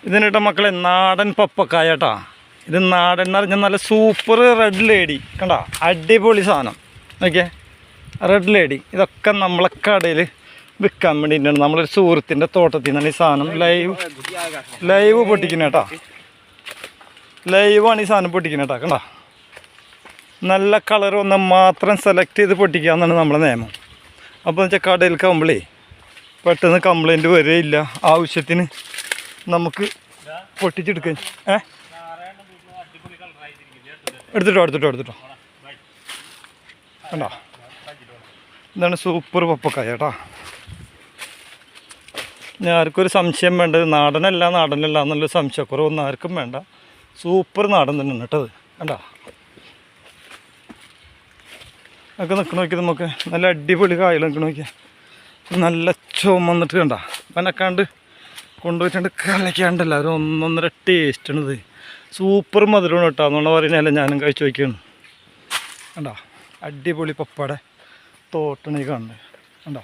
ഇതിനിട്ട മക്കളെ നാടൻ പപ്പക്കായ കേട്ടോ. ഇത് നാടൻ എന്ന് പറഞ്ഞാൽ നല്ല സൂപ്പർ റെഡ് ലേഡി കണ്ടോ, അടിപൊളി സാധനം. ഓക്കെ, റെഡ് ലേഡി ഇതൊക്കെ നമ്മളെ കടയിൽ വിൽക്കാൻ വേണ്ടിയിട്ടാണ്. നമ്മളൊരു സുഹൃത്തിൻ്റെ തോട്ടത്തിൽ നിന്നാണ് ഈ സാധനം ലൈവ് പൊട്ടിക്കുന്നത് കേട്ടോ. ലൈവാണ് ഈ സാധനം പൊട്ടിക്കുന്നത് കേട്ടോ. കണ്ടോ, നല്ല കളർ വന്നാൽ മാത്രം സെലക്ട് ചെയ്ത് പൊട്ടിക്കുക എന്നാണ് നമ്മുടെ നിയമം. അപ്പോൾ എന്ന് വെച്ചാൽ കടയിലേക്ക് ആകുമ്പോഴേ പെട്ടെന്ന് കംപ്ലൈൻറ്റ് വരികയില്ല. ആവശ്യത്തിന് നമുക്ക് പൊട്ടിച്ചെടുക്കാൻ. എടുത്തിട്ടോ കണ്ടോ, ഇതാണ് സൂപ്പർ പപ്പക്കായ കേട്ടോ. ഞാൻ ആർക്കൊരു സംശയം വേണ്ടത് നാടനല്ല എന്നുള്ളൊരു സംശയക്കുറവൊന്നും ആർക്കും വേണ്ട. സൂപ്പർ നാടൻ തന്നെയാണ് കേട്ടത്. കണ്ടോ, ഒക്കെ നിൽക്കണ നോക്കിയത് നമുക്ക് നല്ല അടിപൊളി കായകൾ നിൽക്കണ നോക്കിയാൽ നല്ല ചുമന്നിട്ട് കണ്ട പനക്കാണ്ട് കൊണ്ടുപോയിട്ടുണ്ട് കലക്കാണ്ടല്ല. ഒരു ഒന്നൊന്നര ടേസ്റ്റാണിത്. സൂപ്പർ മധുരമാണ് കേട്ടോ. എന്നുള്ള പറയുന്നതല്ല, ഞാനും കഴിച്ച് നോക്കിയാണ്. കണ്ടോ, അടിപൊളി പപ്പാടെ തോട്ടണി കാണുന്നത് കണ്ടോ.